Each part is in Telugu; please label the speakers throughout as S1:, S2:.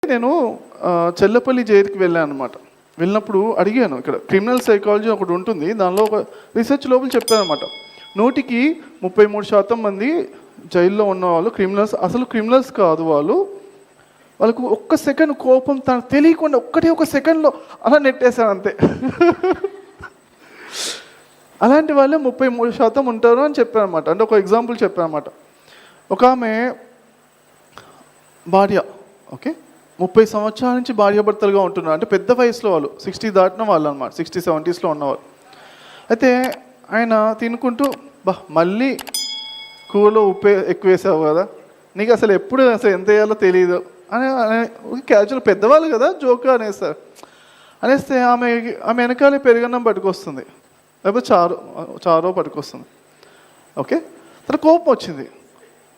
S1: నేను చెల్లపల్లి జైలుకి వెళ్ళాను అనమాట. వెళ్ళినప్పుడు అడిగాను, ఇక్కడ క్రిమినల్ సైకాలజీ ఒకటి ఉంటుంది, దానిలో ఒక రీసెర్చ్ లోపల చెప్పారనమాట. 100కి 33% మంది జైల్లో ఉన్న వాళ్ళు క్రిమినల్స్ అసలు క్రిమినల్స్ కాదు. వాళ్ళకు ఒక్క సెకండ్ కోపం తనకు తెలియకుండా ఒక సెకండ్లో అలా నెట్టేశారు అంతే. అలాంటి వాళ్ళే 33% ఉంటారు అని చెప్పారనమాట. అంటే ఒక ఎగ్జాంపుల్ చెప్పారనమాట. ఒక ఆమె భార్య, ఓకే, 30 సంవత్సరాల నుంచి భార్యాభర్తలుగా ఉంటున్నారు. అంటే పెద్ద వయసులో వాళ్ళు, 60 దాటిన వాళ్ళు అనమాట, 60, 70sలో ఉన్నవాళ్ళు. అయితే ఆయన తినుకుంటూ, మళ్ళీ కూరలో ఉప్పు ఎక్కువ వేసావు కదా, నీకు అసలు ఎప్పుడు ఎంత వేయాలో తెలియదు అని క్యాజువల్, పెద్దవాళ్ళు కదా, జోక్గా అనేస్తారు. అనేస్తే ఆమె వెనకాలే పెరుగన్నం పట్టుకొస్తుంది, లేకపోతే చారో పట్టుకొస్తుంది. ఓకే, తన కోపం వచ్చింది,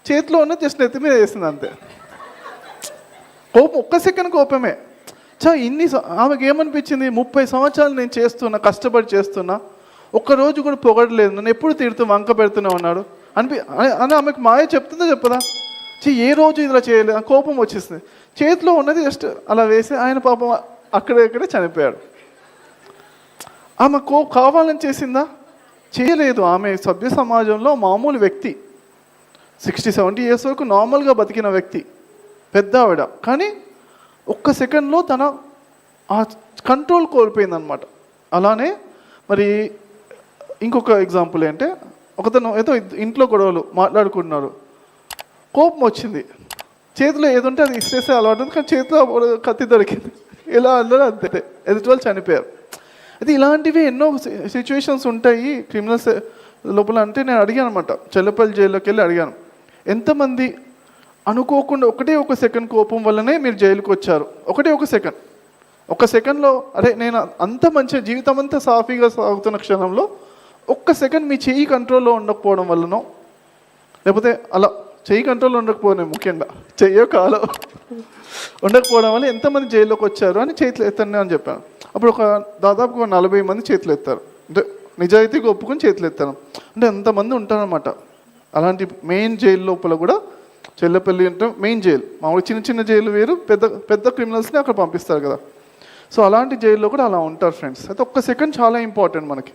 S1: చేతిలో ఉన్న జస్ట్ నెత్తి మీద వేసింది అంతే. కోపం, ఒక్క సెకండ్ కోపమే. ఆమెకి ఏమనిపించింది, 30 సంవత్సరాలు నేను కష్టపడి చేస్తున్నా, ఒక్కరోజు కూడా పొగడలేదు, నన్ను ఎప్పుడు తిడుతూ వంక పెడుతూనే ఉన్నాడు అని ఆమెకు మాయ చెప్తుందో చెప్పదా? ఏ రోజు ఇలా చేయలేదు, కోపం వచ్చేసింది. చేతిలో ఉన్నది జస్ట్ అలా వేసి ఆయన పాపం అక్కడే చనిపోయాడు. ఆమె కావాలని చేసిందా? చేయలేదు. ఆమె సభ్య సమాజంలో మామూలు వ్యక్తి, 60-70 years వరకు నార్మల్గా బతికిన వ్యక్తి, పెద్ద ఆవిడ. కానీ ఒక్క సెకండ్లో తన ఆ కంట్రోల్ కోల్పోయిందనమాట. అలానే మరి ఇంకొక ఎగ్జాంపుల్ ఏంటంటే, ఒకతను ఏదో ఇంట్లో గొడవలు మాట్లాడుకుంటున్నారు, కోపం వచ్చింది, చేతిలో ఏదుంటే అది ఇస్తేస్తే అలవాటు, కానీ చేతిలో కత్తి దొరికింది, ఇలా అన్నారు అంతే, ఎదుటి వాళ్ళు చనిపోయారు. అయితే ఇలాంటివి ఎన్నో సిచ్యువేషన్స్ ఉంటాయి క్రిమినల్స్ లోపల. అంటే నేను అడిగాను అనమాట, చెల్లపల్లి జైల్లోకి వెళ్ళి అడిగాను, ఎంతమంది అనుకోకుండా ఒక సెకండ్ కోపం వల్లనే మీరు జైలుకి వచ్చారు? ఒక సెకండ్లో, అరే నేను అంత మంచిగా జీవితం అంతా సాఫీగా సాగుతున్న క్షణంలో ఒక్క సెకండ్ మీ చెయ్యి కంట్రోల్లో ఉండకపోవడం వల్లనో, లేకపోతే అలా చెయ్యి కంట్రోల్లో ఉండకపోవడం, ముఖ్యంగా చెయ్యో కాలో ఉండకపోవడం వల్ల ఎంతమంది జైల్లోకి వచ్చారు అని చేతులు ఎత్తండి అని చెప్పాను. అప్పుడు దాదాపుగా 40 మంది చేతులు ఎత్తారు. అంటే నిజాయితీగా ఒప్పుకొని చేతులు ఎత్తారు. అంటే ఎంతమంది ఉంటారనమాట. అలాంటి మెయిన్ జైలు లోపల కూడా, చెల్లపల్లి అంటే మెయిన్ జైలు, మామూలు చిన్న జైలు వేరు, పెద్ద క్రిమినల్స్ని అక్కడ పంపిస్తారు కదా. సో అలాంటి జైల్లో కూడా అలా ఉంటారు ఫ్రెండ్స్. అయితే ఒక్క సెకండ్ చాలా ఇంపార్టెంట్ మనకి.